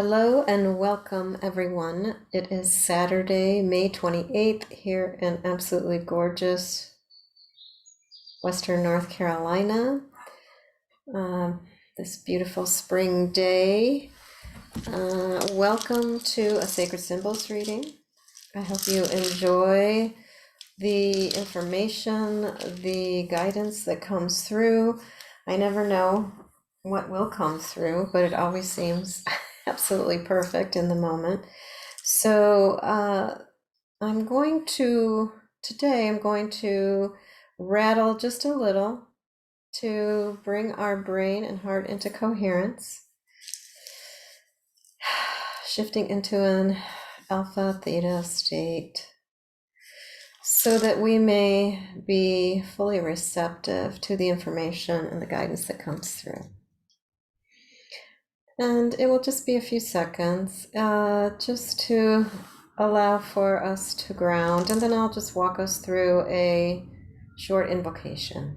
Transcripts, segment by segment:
Hello and welcome, everyone. It is Saturday, May 28th, here in absolutely gorgeous Western North Carolina. This beautiful spring day. Welcome to a Sacred Symbols reading. I hope you enjoy the information, the guidance that comes through. I never know what will come through, but it always seems absolutely perfect in the moment. So today I'm going to rattle just a little to bring our brain and heart into coherence, shifting into an alpha theta state so that we may be fully receptive to the information and the guidance that comes through. And it will just be a few seconds just to allow for us to ground, and then I'll just walk us through a short invocation.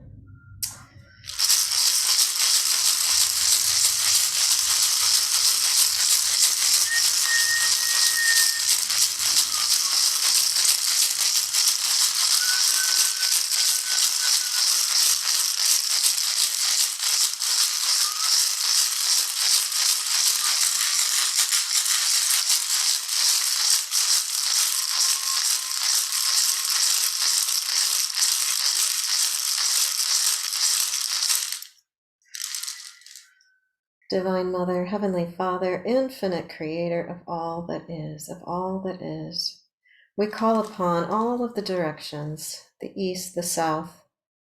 Divine Mother, Heavenly Father, infinite Creator of all that is, we call upon all of the directions, the east, the south,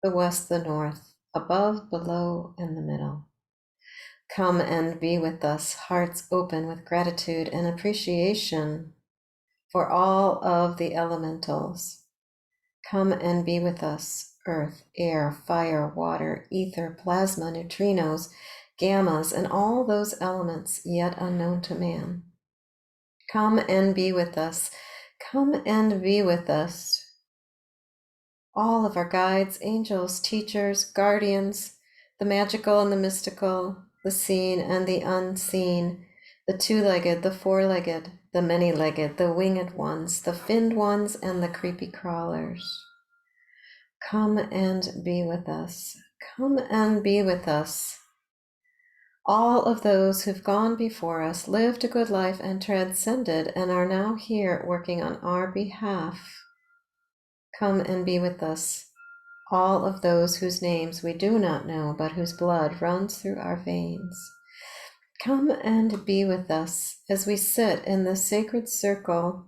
the west, the north, above, below, and the middle. Come and be with us, hearts open with gratitude and appreciation for all of the elementals. Come and be with us, earth, air, fire, water, ether, plasma, neutrinos, gammas, and all those elements yet unknown to man. Come and be with us. Come and be with us. All of our guides, angels, teachers, guardians, the magical and the mystical, the seen and the unseen, the two-legged, the four-legged, the many-legged, the winged ones, the finned ones, and the creepy crawlers. Come and be with us. Come and be with us. All of those who've gone before us, lived a good life and transcended, and are now here working on our behalf. Come and be with us. All of those whose names we do not know, but whose blood runs through our veins. Come and be with us as we sit in the sacred circle,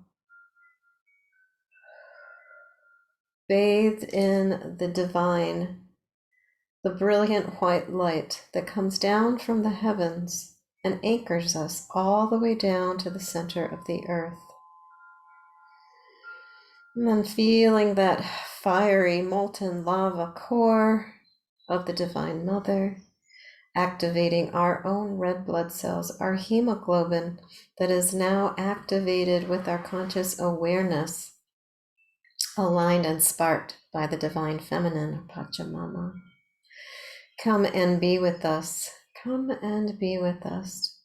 bathed in the divine, the brilliant white light that comes down from the heavens and anchors us all the way down to the center of the earth. And then feeling that fiery molten lava core of the Divine Mother, activating our own red blood cells, our hemoglobin that is now activated with our conscious awareness, aligned and sparked by the Divine Feminine, Pachamama. Come and be with us. Come and be with us.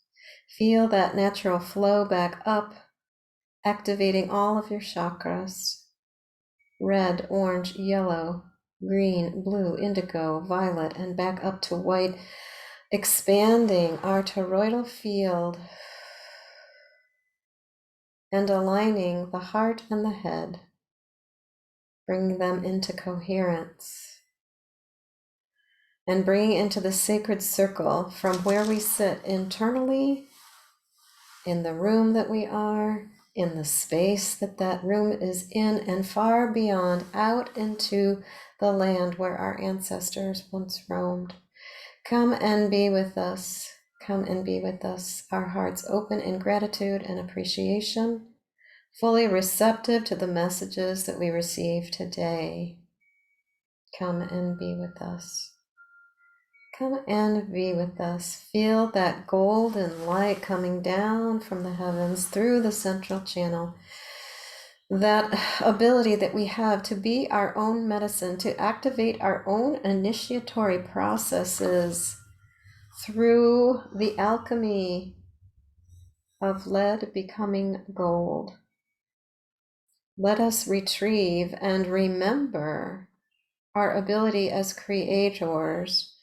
Feel that natural flow back up, activating all of your chakras. Red, orange, yellow, green, blue, indigo, violet, and back up to white, expanding our toroidal field and aligning the heart and the head, bringing them into coherence. And bringing into the sacred circle from where we sit internally, in the room that we are, in the space that that room is in, and far beyond, out into the land where our ancestors once roamed. Come and be with us. Come and be with us. Our hearts open in gratitude and appreciation, fully receptive to the messages that we receive today. Come and be with us. Come and be with us. Feel that golden light coming down from the heavens through the central channel. That ability that we have to be our own medicine, to activate our own initiatory processes through the alchemy of lead becoming gold. Let us retrieve and remember our ability as creators,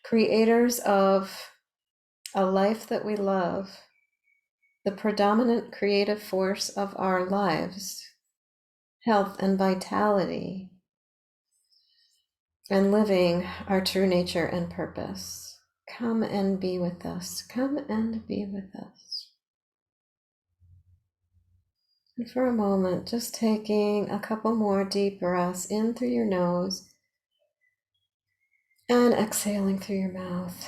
creators of a life that we love, the predominant creative force of our lives, health and vitality, and living our true nature and purpose. Come and be with us. Come and be with us. And for a moment, just taking a couple more deep breaths in through your nose and exhaling through your mouth.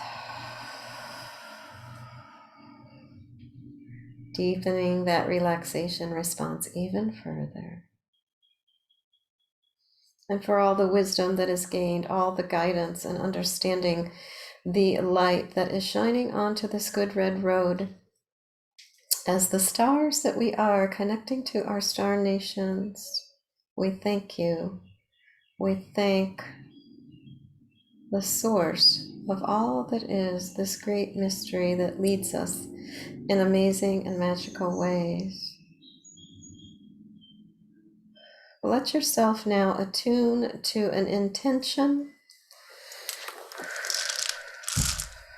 Deepening that relaxation response even further. And for all the wisdom that is gained, all the guidance and understanding, the light that is shining onto this good red road, as the stars that we are connecting to our star nations, we thank you. We thank the source of all that is this great mystery that leads us in amazing and magical ways. Let yourself now attune to an intention,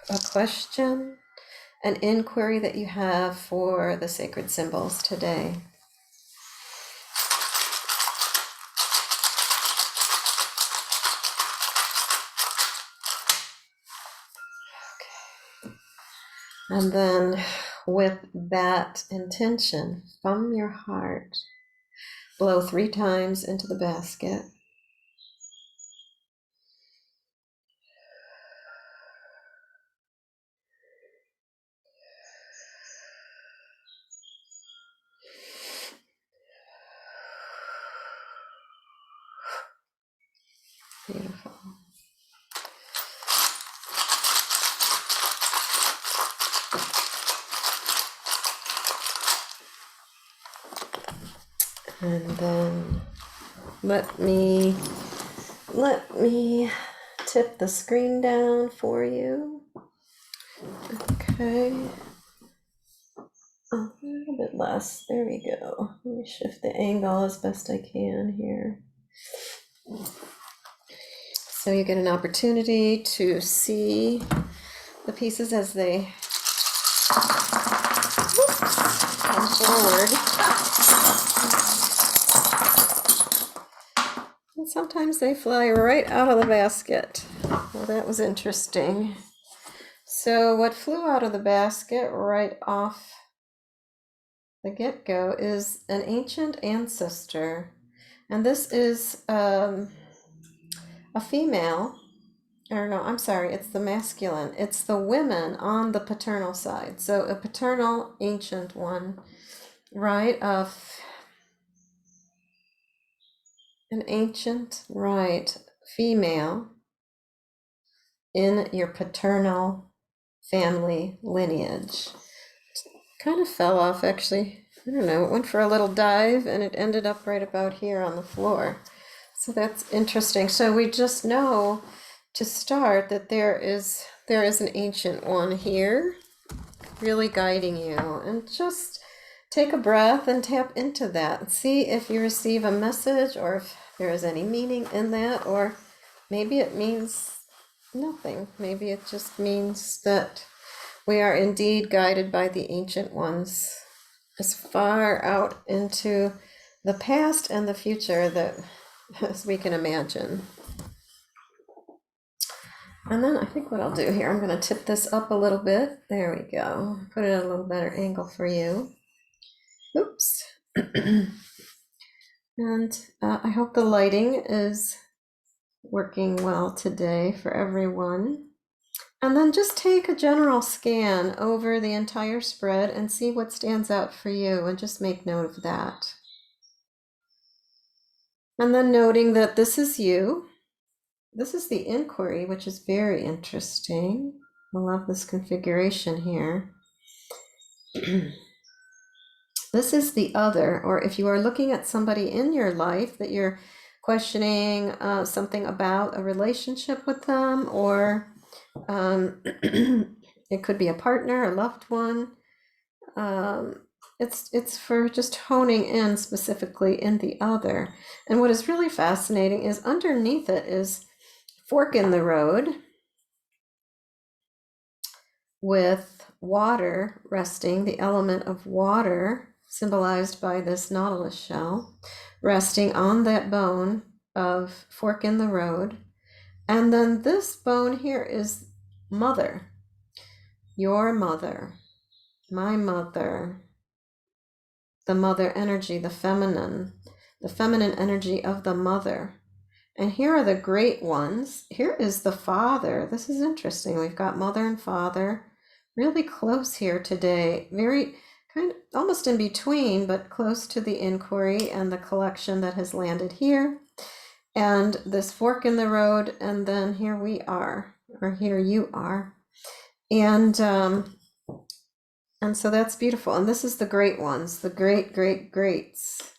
a question, an inquiry that you have for the sacred symbols today. Okay. And then with that intention from your heart, blow 3 times into the basket. Beautiful. And then let me tip the screen down for you. Okay. A little bit less. There we go. Let me shift the angle as best I can here. So you get an opportunity to see the pieces as they come forward. And sometimes they fly right out of the basket. Well, that was interesting. So what flew out of the basket right off the get-go is an ancient ancestor. And this is a female, or no, I'm sorry, it's the masculine. It's the women on the paternal side. So a paternal ancient one, right, of an ancient, right, female in your paternal family lineage. Kind of fell off, actually. I don't know, it went for a little dive and it ended up right about here on the floor. So that's interesting. So we just know to start that there is an ancient one here really guiding you, and just take a breath and tap into that and see if you receive a message or if there is any meaning in that, or maybe it means nothing. Maybe it just means that we are indeed guided by the ancient ones as far out into the past and the future that as we can imagine. And then I think what I'll do here, I'm going to tip this up a little bit. There we go. Put it at a little better angle for you. Oops. And I hope the lighting is working well today for everyone. And then just take a general scan over the entire spread and see what stands out for you, and just make note of that. And then noting that this is you. This is the inquiry, which is very interesting. I love this configuration here. This is the other, or if you are looking at somebody in your life that you're questioning something about a relationship with them, or it could be a partner, a loved one, it's for just honing in specifically in the other. And what is really fascinating is underneath it is fork in the road with water resting, the element of water symbolized by this nautilus shell, resting on that bone of fork in the road. And then this bone here is mother, your mother, my mother, the mother energy, the feminine energy of the mother. And here are the great ones. Here is the father. This is interesting. We've got mother and father really close here today. Very kind of almost in between, but close to the inquiry and the collection that has landed here. And this fork in the road. And then here we are, or here you are. And so that's beautiful. And this is the great ones, the great, great, greats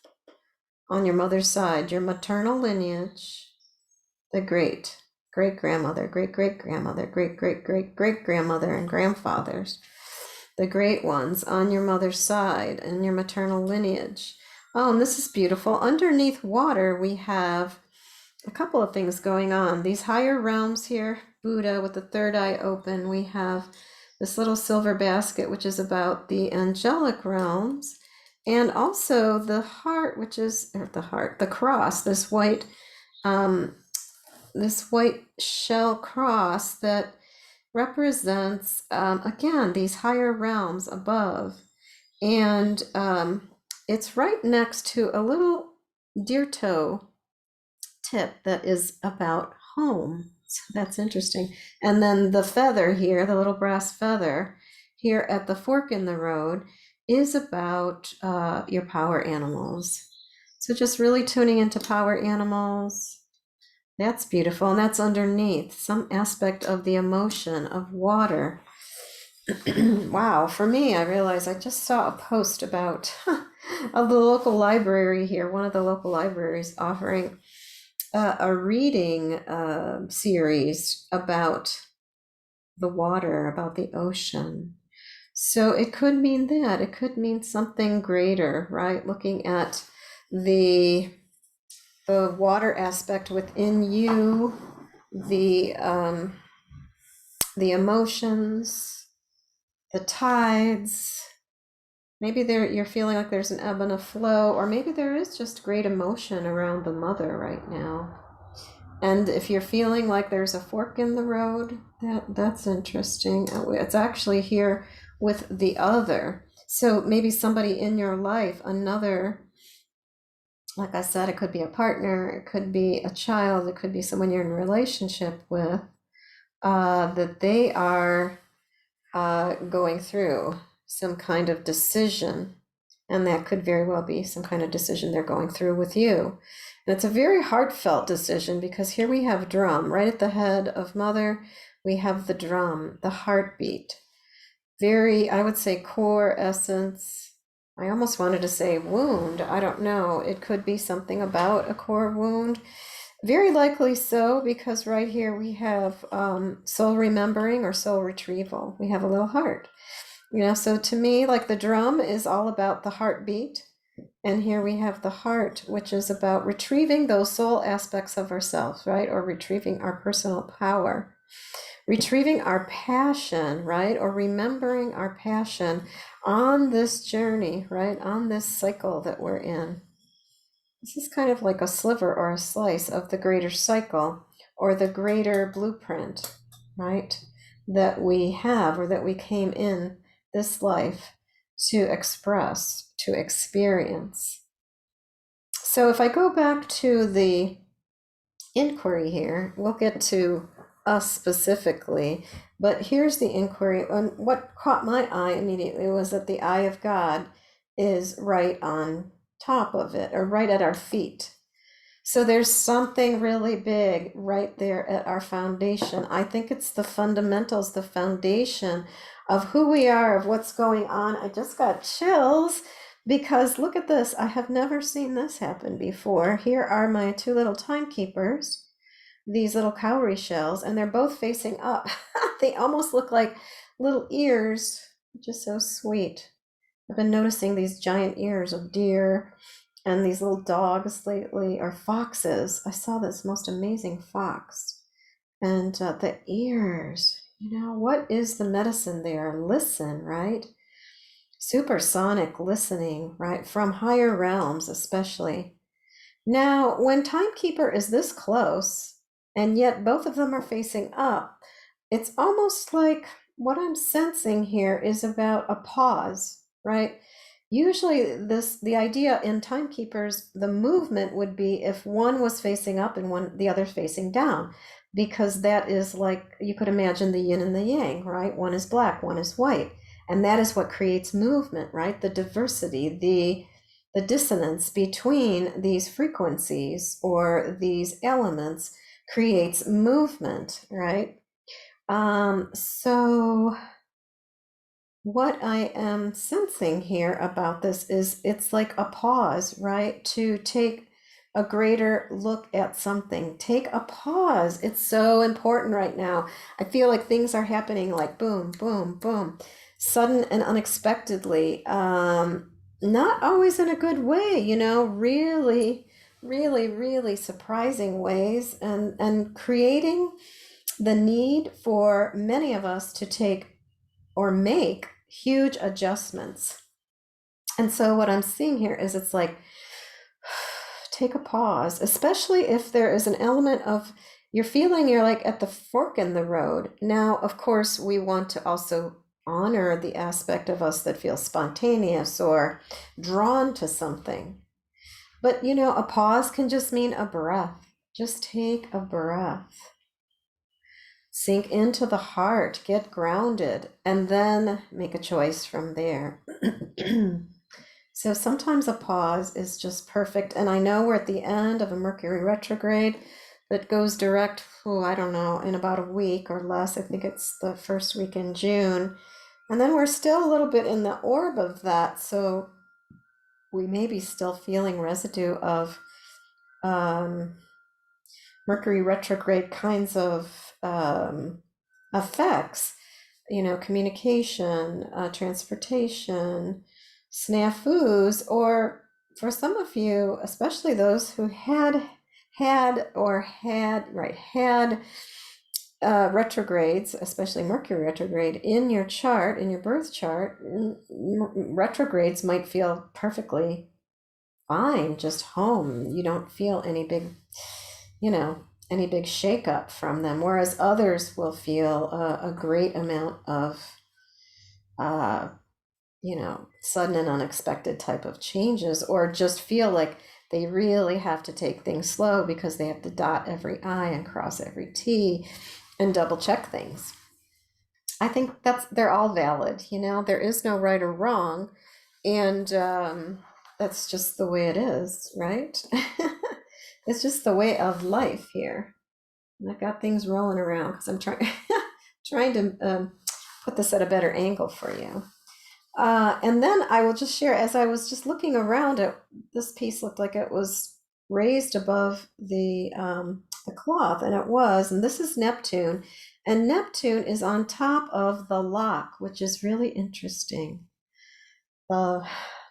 on your mother's side, your maternal lineage, the great grandmother, great grandmother, great grandmother, and grandfathers, the great ones on your mother's side and your maternal lineage. Oh, and this is beautiful. Underneath water, we have a couple of things going on. These higher realms here, Buddha with the third eye open. We have this little silver basket, which is about the angelic realms, and also the heart, which is the cross, this white shell cross that represents again these higher realms above. And it's right next to a little deer toe tip that is about home. So that's interesting. And then the feather here, the little brass feather here at the fork in the road, is about your power animals. So just really tuning into power animals. That's beautiful. And that's underneath some aspect of the emotion of water. Wow. For me, I realized I just saw a post about the local library here, one of the local libraries offering a reading series about the water, about the ocean. So it could mean that. It could mean something greater, right? Looking at the water aspect within you, the emotions, the tides. Maybe you're feeling like there's an ebb and a flow, or maybe there is just great emotion around the mother right now. And if you're feeling like there's a fork in the road, that's interesting. It's actually here with the other. So maybe somebody in your life, another, like I said, it could be a partner, it could be a child, it could be someone you're in a relationship with, that they are going through some kind of decision. And that could very well be some kind of decision they're going through with you. And it's a very heartfelt decision, because here we have drum right at the head of mother. We have the drum, the heartbeat, very, I would say, core essence. I almost wanted to say wound. I don't know. It could be something about a core wound. Very likely so, because right here we have soul remembering or soul retrieval. We have a little heart. So to me, like the drum is all about the heartbeat. And here we have the heart, which is about retrieving those soul aspects of ourselves, right? Or retrieving our personal power, retrieving our passion, right? Or remembering our passion on this journey, right? On this cycle that we're in. This is kind of like a sliver or a slice of the greater cycle or the greater blueprint, right? That we have, or that we came in this life to express, to experience. So if I go back to the inquiry here, we'll get to us specifically, but here's the inquiry. And what caught my eye immediately was that the eye of God is right on top of it, or right at our feet. So there's something really big right there at our foundation. I think it's the fundamentals, the foundation of who we are, of what's going on. I just got chills, because look at this. I have never seen this happen before. Here are my two little timekeepers, these little cowrie shells, and they're both facing up. They almost look like little ears, which is so sweet. I've been noticing these giant ears of deer and these little dogs lately, or foxes. I saw this most amazing fox. And the ears, what is the medicine there? Listen, right? Supersonic listening, right? From higher realms, especially. Now, when Timekeeper is this close, and yet both of them are facing up, it's almost like what I'm sensing here is about a pause, right? Usually the idea in Timekeepers, the movement would be if one was facing up and the other facing down, because that is like, you could imagine the yin and the yang, right? One is black, one is white. And that is what creates movement, right? The diversity, the dissonance between these frequencies or these elements creates movement, right? So what I am sensing here about this is it's like a pause, right? To take a greater look at something. Take a pause. It's so important right now. I feel like things are happening like boom, boom, boom, sudden and unexpectedly. Not always in a good way, really, really, really surprising ways, and creating the need for many of us to take or make huge adjustments. And so what I'm seeing here is it's like, take a pause, especially if there is an element of you're feeling you're like at the fork in the road. Now, of course, we want to also honor the aspect of us that feels spontaneous or drawn to something. But, a pause can just mean a breath. Just take a breath. Sink into the heart, get grounded, and then make a choice from there. So sometimes a pause is just perfect. And I know we're at the end of a Mercury retrograde that goes direct, I don't know, in about a week or less. I think it's the first week in June. And then we're still a little bit in the orb of that. So we may be still feeling residue of Mercury retrograde kinds of effects, communication, transportation, snafus, or for some of you, especially those who had retrogrades, especially Mercury retrograde in your chart, in your birth chart. Retrogrades might feel perfectly fine, just home. You don't feel any big shakeup from them, whereas others will feel a great amount of sudden and unexpected type of changes, or just feel like they really have to take things slow because they have to dot every I and cross every T and double check things. I think they're all valid. There is no right or wrong, and that's just the way it is, right? It's just the way of life here. And I've got things rolling around because I'm trying to put this at a better angle for you. And then I will just share, as I was just looking around it, this piece looked like it was raised above the cloth, and it was, and this is Neptune, and Neptune is on top of the lock, which is really interesting.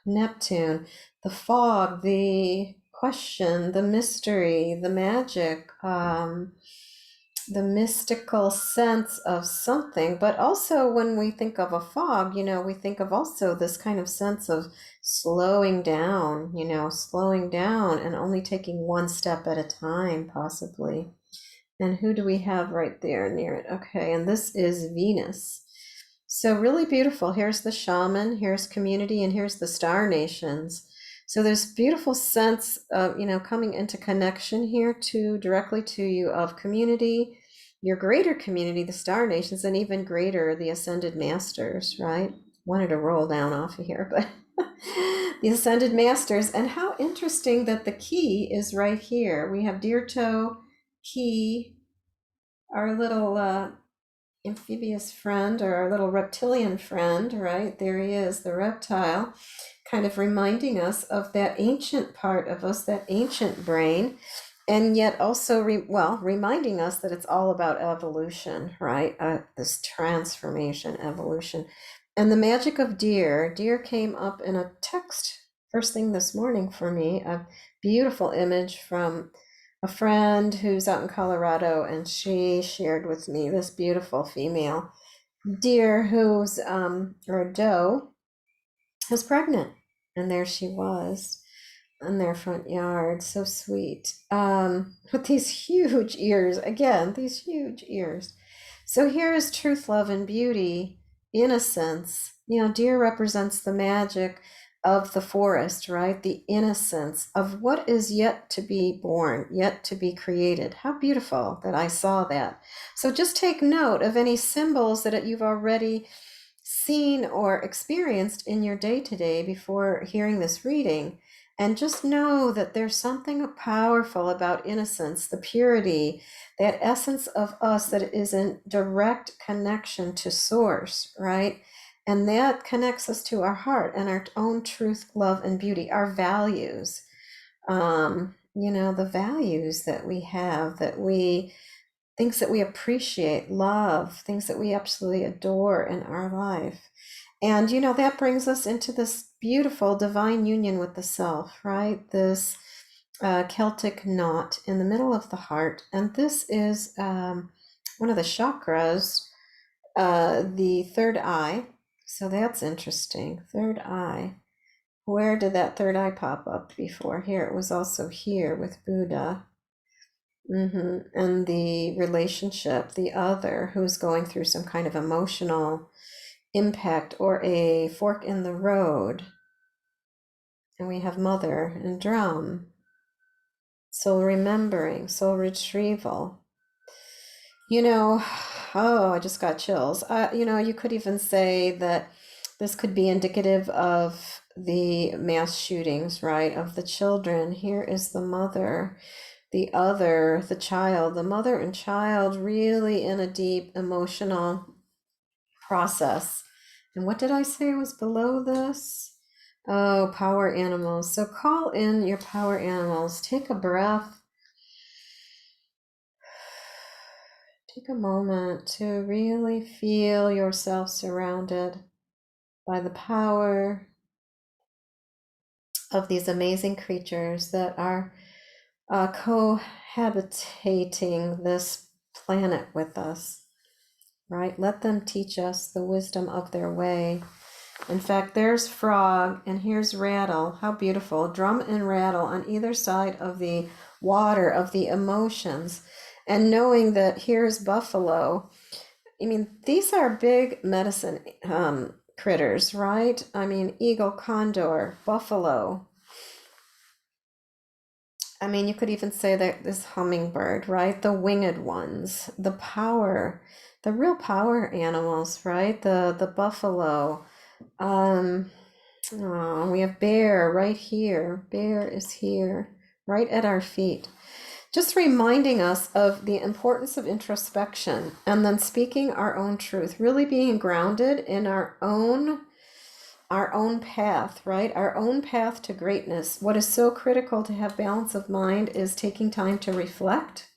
Neptune, the fog, the question, the mystery, the magic, the mystical sense of something. But also when we think of a fog, we think of also this kind of sense of slowing down, and only taking one step at a time, possibly. And who do we have right there near it? Okay, and this is Venus. So really beautiful. Here's the shaman, here's community, and here's the star nations. So there's beautiful sense of, coming into connection here directly to you of community, your greater community, the star nations, and even greater, the ascended masters, right? Wanted to roll down off of here, but the ascended masters. And how interesting that the key is right here. We have Deer Toe, Key, our little amphibious friend, or our little reptilian friend, right? There he is, the reptile, kind of reminding us of that ancient part of us, that ancient brain, and yet also reminding us that it's all about evolution, right? This transformation, evolution. And the magic of deer. Deer came up in a text first thing this morning for me. A beautiful image from a friend who's out in Colorado, and she shared with me this beautiful female deer who's, or a doe, who's pregnant. And there she was in their front yard. So sweet. With these huge ears, again, these huge ears. So here is truth, love, and beauty, innocence. You know, deer represents the magic of the forest, right? The innocence of what is yet to be born, yet to be created. How beautiful that I saw that. So just take note of any symbols that you've already seen or experienced in your day to day before hearing this reading. And just know that there's something powerful about innocence, the purity, that essence of us that is in direct connection to source, right? And that connects us to our heart and our own truth, love, and beauty, our values. You know, the values that we have, that we, things that we appreciate, love, things that we absolutely adore in our life. And, you know, that brings us into this beautiful divine union with the self, right? This Celtic knot in the middle of the heart. And this is one of the chakras, the third eye. So that's interesting. Third eye. Where did that third eye pop up before? Here, it was also here with Buddha. And the relationship, the other who's going through some kind of emotional impact or a fork in the road. And we have mother and drum, soul remembering, soul retrieval. You know, oh, I just got chills. You know, you could even say that this could be indicative of the mass shootings, right? Of the children. Here is the mother, the other, the child, the mother and child really in a deep emotional process. And what did I say was below this? Oh, power animals. So call in your power animals. Take a breath. Take a moment to really feel yourself surrounded by the power of these amazing creatures that are cohabitating this planet with us, right? Let them teach us the wisdom of their way. In fact, there's frog and here's rattle. How beautiful. Drum and rattle on either side of the water of the emotions. And knowing that here's buffalo. I mean, these are big medicine critters, right? I mean, eagle, condor, buffalo. I mean, you could even say that this hummingbird, right? The winged ones, the power, the real power animals, right? The buffalo. We have bear right here. Bear is here, right at our feet. Just reminding us of the importance of introspection and then speaking our own truth, really being grounded in our own path, right? Our own path to greatness. What is so critical to have balance of mind is taking time to reflect,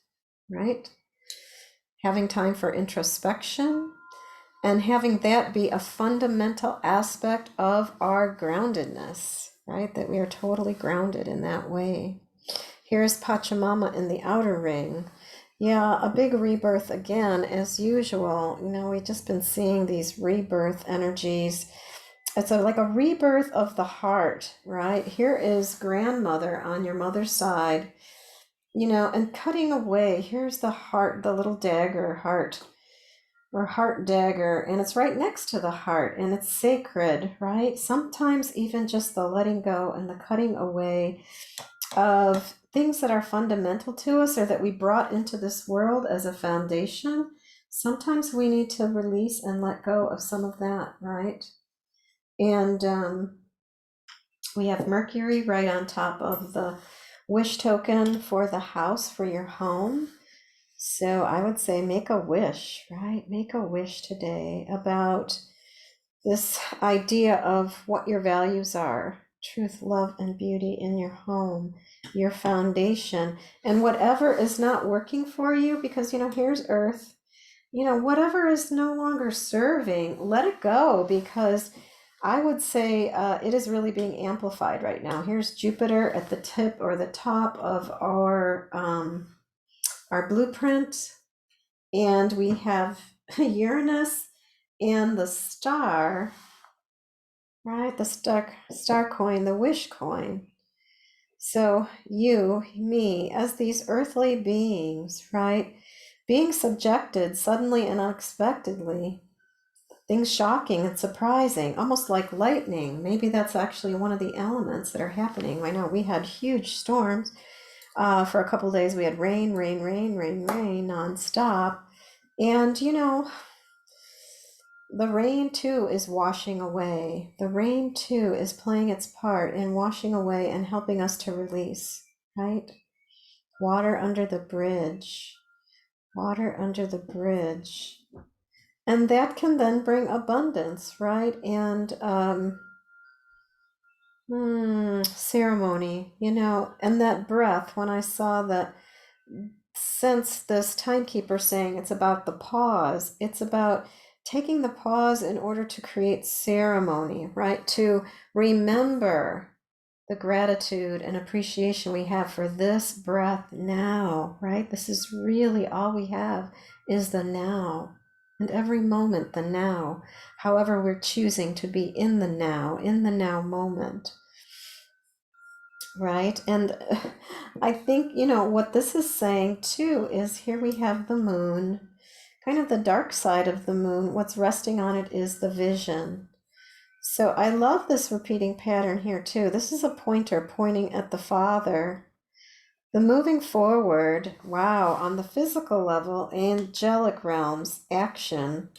right? Having time for introspection and having that be a fundamental aspect of our groundedness, right? That we are totally grounded in that way. Here's Pachamama in the outer ring. Yeah, a big rebirth again, as usual. You know, we've just been seeing these rebirth energies. It's like a rebirth of the heart, right? Here is grandmother on your mother's side, you know, and cutting away. Here's the heart, the little dagger heart or heart dagger, and it's right next to the heart and it's sacred, right? Sometimes even just the letting go and the cutting away of things that are fundamental to us or that we brought into this world as a foundation. Sometimes we need to release and let go of some of that, right? And we have Mercury right on top of the wish token for the house, for your home. So I would say make a wish, right? Make a wish today about this idea of what your values are, truth, love, and beauty in your home, your foundation, and whatever is not working for you, because, you know, here's Earth, whatever is no longer serving, let it go, because I would say it is really being amplified right now. Here's Jupiter at the tip or the top of our blueprint, and we have Uranus and the star, right? The star coin, the wish coin. So you, me, as these earthly beings, right, being subjected suddenly and unexpectedly, things shocking and surprising, almost like lightning. Maybe that's actually one of the elements that are happening. I know we had huge storms. For a couple of days, we had rain, rain, rain, rain, rain nonstop. And, the rain too is washing away. The rain too is playing its part in washing away and helping us to release, right? Water under the bridge, water under the bridge. And that can then bring abundance, right? And ceremony, and that breath, when I saw that, since this timekeeper saying it's about the pause, it's about taking the pause in order to create ceremony, right? To remember the gratitude and appreciation we have for this breath now, right? This is really all we have, is the now. And every moment, the now, however we're choosing to be in the now moment, right? And I think, what this is saying too is, here we have the moon, kind of the dark side of the moon. What's resting on it is the vision. So I love this repeating pattern here too. This is a pointer pointing at the Father. The moving forward, wow, on the physical level, angelic realms, action.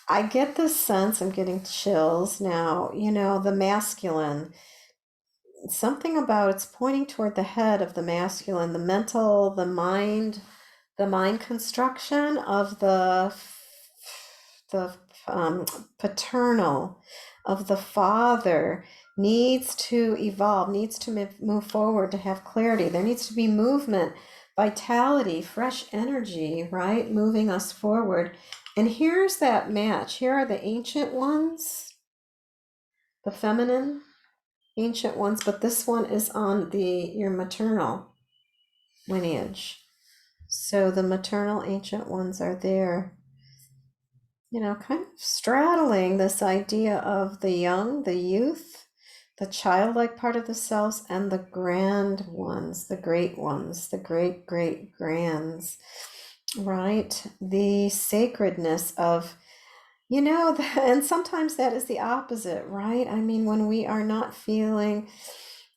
I get this sense, I'm getting chills now, the masculine. Something about it's pointing toward the head of the masculine, the mental, the mind construction of the paternal, of the father, needs to evolve, needs to move forward, to have clarity. There needs to be movement, vitality, fresh energy, right? Moving us forward. And here's that match. Here are the ancient ones, the feminine ancient ones, but this one is on your maternal lineage. So the maternal ancient ones are there, kind of straddling this idea of the young, the youth, the childlike part of the selves, and the grand ones, the great ones, the great great grands, right? The sacredness of, and sometimes that is the opposite, right? I mean, when we are not feeling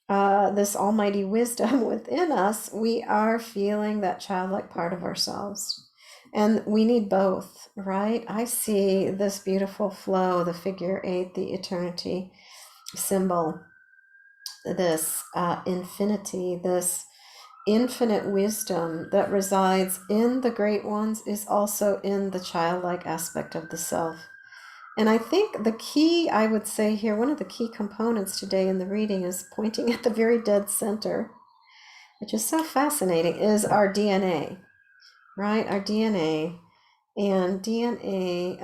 this almighty wisdom within us, we are feeling that childlike part of ourselves. And we need both, right? I see this beautiful flow, the figure 8, the eternity symbol, this infinity, this infinite wisdom that resides in the great ones is also in the childlike aspect of the self. And I think the key, I would say here, one of the key components today in the reading is pointing at the very dead center, which is so fascinating, is our DNA, right? Our DNA. And DNA,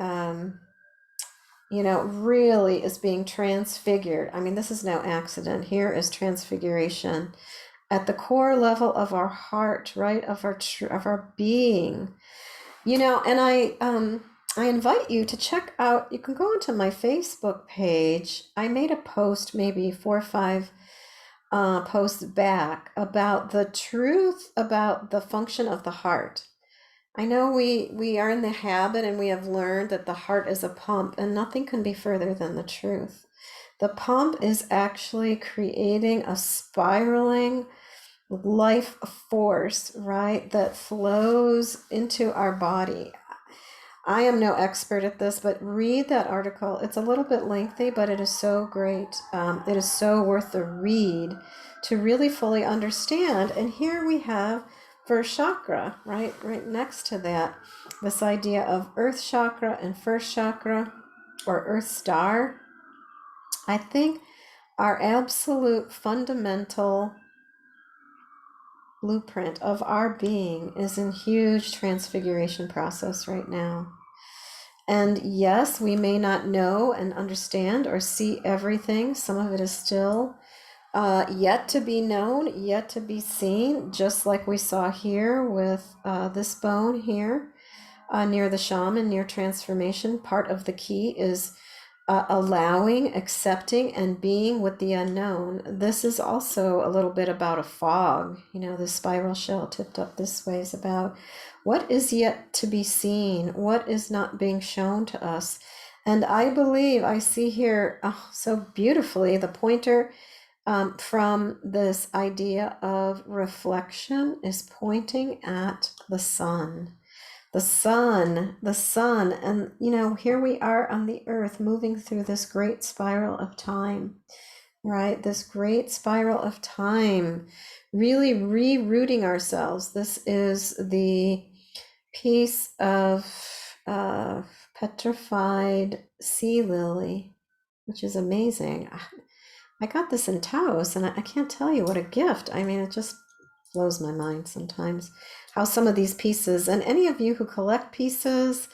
really is being transfigured. I mean, this is no accident. Here is transfiguration at the core level of our heart, right? Of our being, and I invite you to check out, you can go onto my Facebook page. I made a post maybe 4 or 5 posts back about the truth about the function of the heart. I know we are in the habit, and we have learned that the heart is a pump, and nothing can be further than the truth. The pump is actually creating a spiraling life force, right, that flows into our body. I am no expert at this, but read that article. It's a little bit lengthy, but it is so great. It is so worth the read to really fully understand. And here we have first chakra, right next to that, this idea of earth chakra and first chakra, or earth star. I think our absolute fundamental blueprint of our being is in huge transfiguration process right now. And yes, we may not know and understand or see everything. Some of it is still yet to be known, yet to be seen, just like we saw here with this bone here near the shaman, near transformation. Part of the key is allowing, accepting, and being with the unknown. This is also a little bit about a fog. You know, the spiral shell tipped up this way is about what is yet to be seen, what is not being shown to us. And I believe I see here so beautifully the pointer from this idea of reflection is pointing at the sun. The sun, and you know, here we are on the earth moving through this great spiral of time, right? This great spiral of time, really rerouting ourselves. This is the piece of petrified sea lily, which is amazing. I got this in Taos, and I can't tell you what a gift. I mean, it just blows my mind sometimes how some of these pieces, and any of you who collect pieces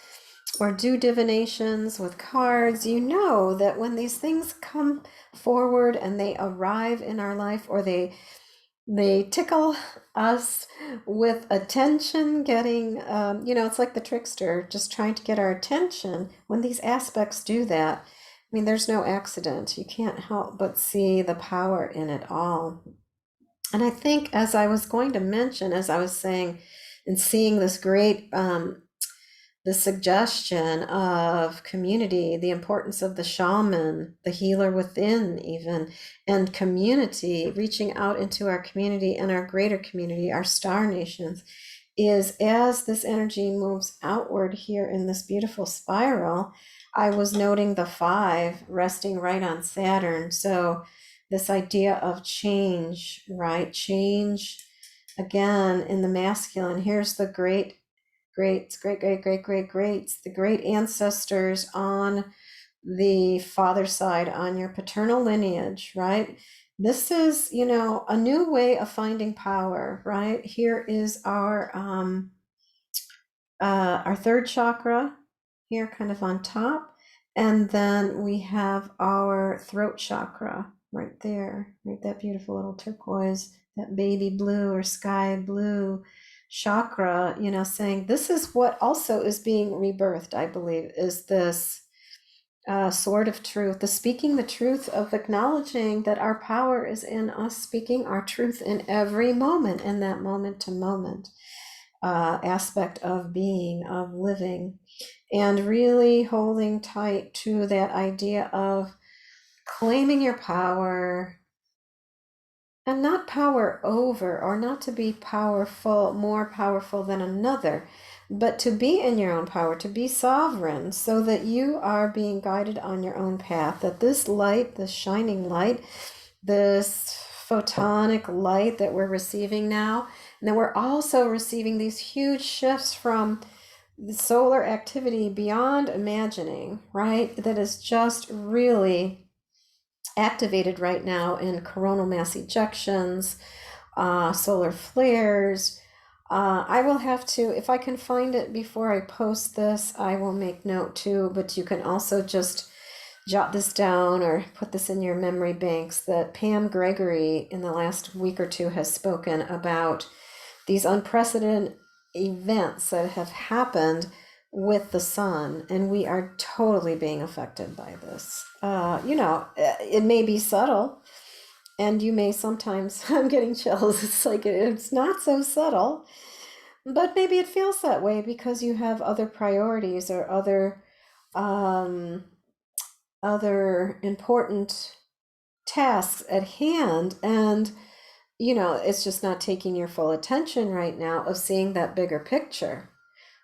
or do divinations with cards, you know that when these things come forward and they arrive in our life, or they tickle us with attention, getting, you know, it's like the trickster just trying to get our attention. When these aspects do that, I mean, there's no accident. You can't help but see the power in it all. And I think, as I was going to mention, as I was saying, and seeing this great the suggestion of community, the importance of the shaman, the healer within, even, and community, reaching out into our community and our greater community, our star nations, is as this energy moves outward here in this beautiful spiral. I was noting the 5 resting right on Saturn. So this idea of change, right? Change again in the masculine. Here's the greats, the great ancestors on the father side, on your paternal lineage, right? This is, you know, a new way of finding power, right? Here is our 3rd chakra here, kind of on top, and then we have our throat chakra right there, right? That beautiful little turquoise, that baby blue or sky blue chakra, you know, saying this is what also is being rebirthed, I believe, is this sword of truth, the speaking the truth, of acknowledging that our power is in us speaking our truth in every moment, in that moment to moment aspect of being, of living, and really holding tight to that idea of claiming your power, and not power over, or not to be powerful, more powerful than another, but to be in your own power, to be sovereign, so that you are being guided on your own path, that this light, this shining light, this photonic light that we're receiving now, and then we're also receiving these huge shifts from the solar activity beyond imagining, right? That is just really activated right now in coronal mass ejections, solar flares. I will have to, if I can find it before I post this, I will make note too, but you can also just jot this down or put this in your memory banks, that Pam Gregory in the last week or two has spoken about these unprecedented events that have happened with the sun, and we are totally being affected by this. You know, it may be subtle, and you may sometimes, I'm getting chills, it's like it's not so subtle, but maybe it feels that way because you have other priorities or other important tasks at hand, and you know, it's just not taking your full attention right now of seeing that bigger picture.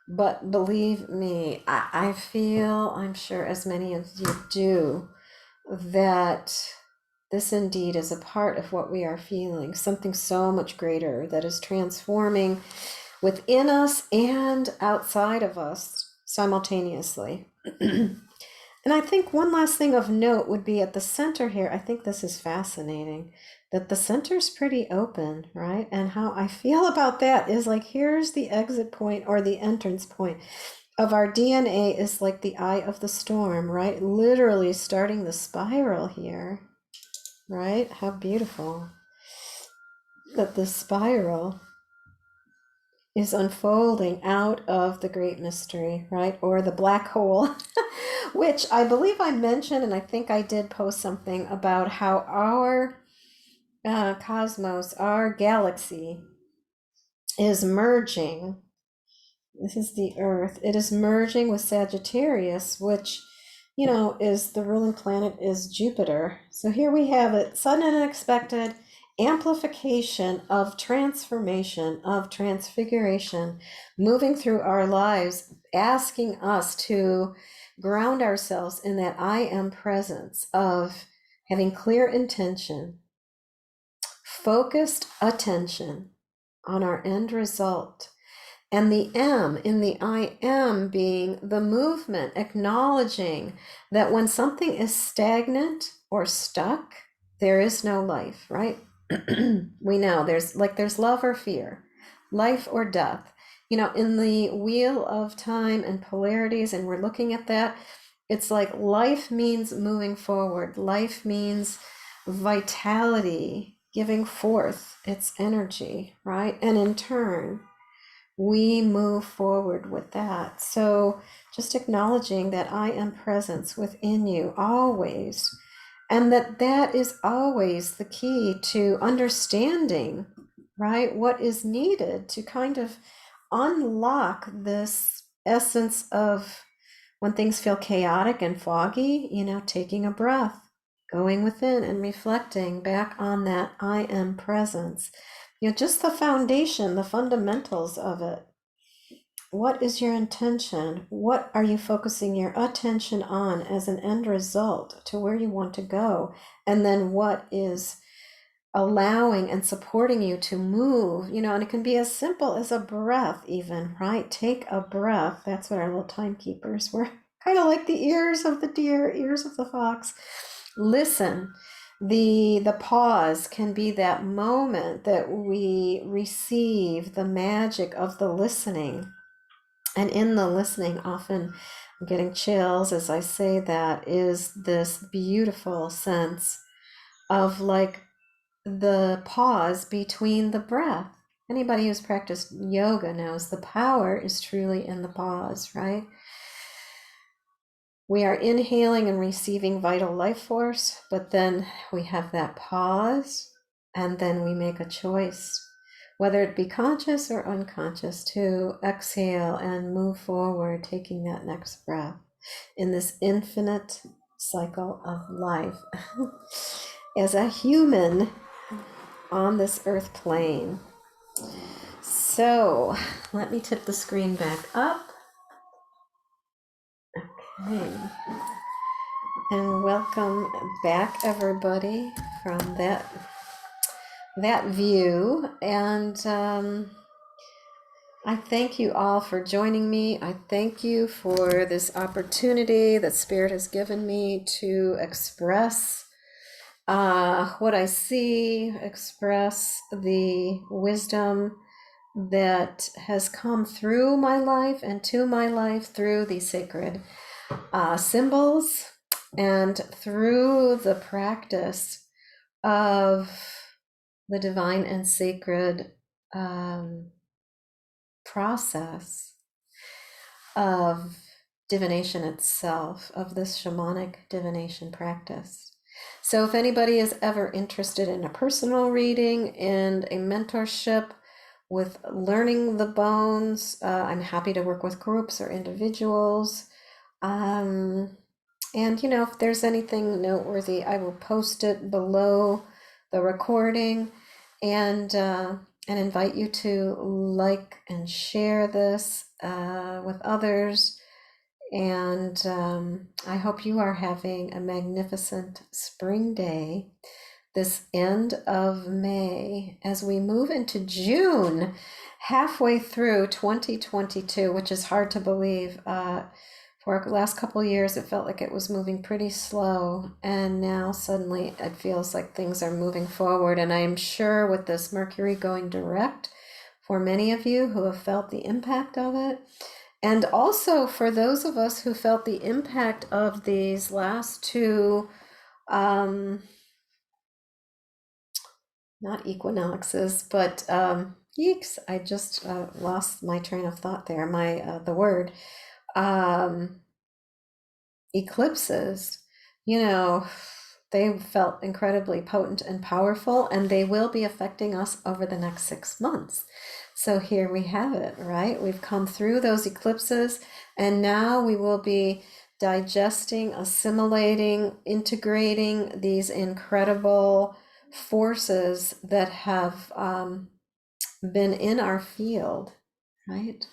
But believe me, I feel, I'm sure as many of you do, that this indeed is a part of what we are feeling, something so much greater that is transforming within us and outside of us simultaneously. And I think one last thing of note would be at the center here. I think this is fascinating that the center's pretty open, right? And how I feel about that is like, here's the exit point or the entrance point of our DNA is like the eye of the storm, right? Literally starting the spiral here, right? How beautiful that the spiral is unfolding out of the great mystery, right? Or the black hole, which I believe I mentioned, and I think I did post something about how our cosmos, our galaxy, is merging. This is the Earth. It is merging with Sagittarius, which, is the ruling planet is Jupiter. So here we have it, sudden and unexpected amplification of transformation, of transfiguration, moving through our lives, asking us to ground ourselves in that I am presence of having clear intention, focused attention on our end result. And the M in the I am being the movement, acknowledging that when something is stagnant or stuck, there is no life, right? We know there's love or fear, life or death. In the wheel of time and polarities, and we're looking at that, it's like life means moving forward. Life means vitality, giving forth its energy, right? And in turn, we move forward with that. So just acknowledging that I am presence within you always, and that is always the key to understanding, right, what is needed to kind of unlock this essence of when things feel chaotic and foggy, taking a breath, going within and reflecting back on that I am presence. Just the foundation, the fundamentals of it. What is your intention? What are you focusing your attention on as an end result to where you want to go? And then what is allowing and supporting you to move, and it can be as simple as a breath even, right? Take a breath. That's what our little timekeepers were, kind of like the ears of the deer, ears of the fox. Listen. The pause can be that moment that we receive the magic of the listening. And in the listening, often I'm getting chills as I say that, is this beautiful sense of like the pause between the breath. Anybody who's practiced yoga knows the power is truly in the pause, right? We are inhaling and receiving vital life force, but then we have that pause, and then we make a choice, whether it be conscious or unconscious, to exhale and move forward, taking that next breath in this infinite cycle of life as a human on this earth plane. So let me tip the screen back up. Okay. And welcome back, everybody, from that view. And I thank you all for joining me. I thank you for this opportunity that Spirit has given me to express what I see, express the wisdom that has come through my life and to my life through these sacred symbols and through the practice of the divine and sacred process of divination itself, of this shamanic divination practice. So if anybody is ever interested in a personal reading and a mentorship with learning the bones, I'm happy to work with groups or individuals. And if there's anything noteworthy, I will post it below the recording, and invite you to like and share this with others. And I hope you are having a magnificent spring day, this end of May, as we move into June, halfway through 2022, which is hard to believe. For the last couple of years, it felt like it was moving pretty slow, and now suddenly it feels like things are moving forward. And I am sure with this Mercury going direct, for many of you who have felt the impact of it, and also for those of us who felt the impact of these last two, not equinoxes, but yeeks, I just lost my train of thought there, the word. Eclipses, you know, they felt incredibly potent and powerful, and they will be affecting us over the next 6 months. So here we have it, right? We've come through those eclipses, and now we will be digesting, assimilating, integrating these incredible forces that have been in our field, right?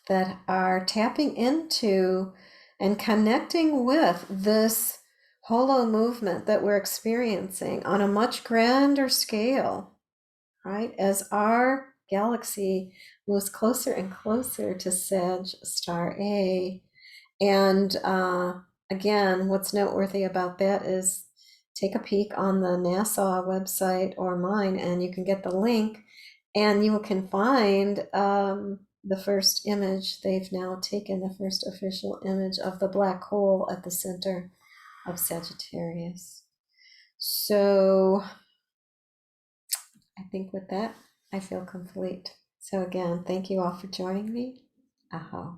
That are tapping into and connecting with this holo movement that we're experiencing on a much grander scale, right? As our galaxy moves closer and closer to Sag Star A. And again, what's noteworthy about that is take a peek on the NASA website or mine, and you can get the link, and you can find the first image. They've now taken the first official image of the black hole at the center of Sagittarius. So I think with that, I feel complete. So again, thank you all for joining me. Aho.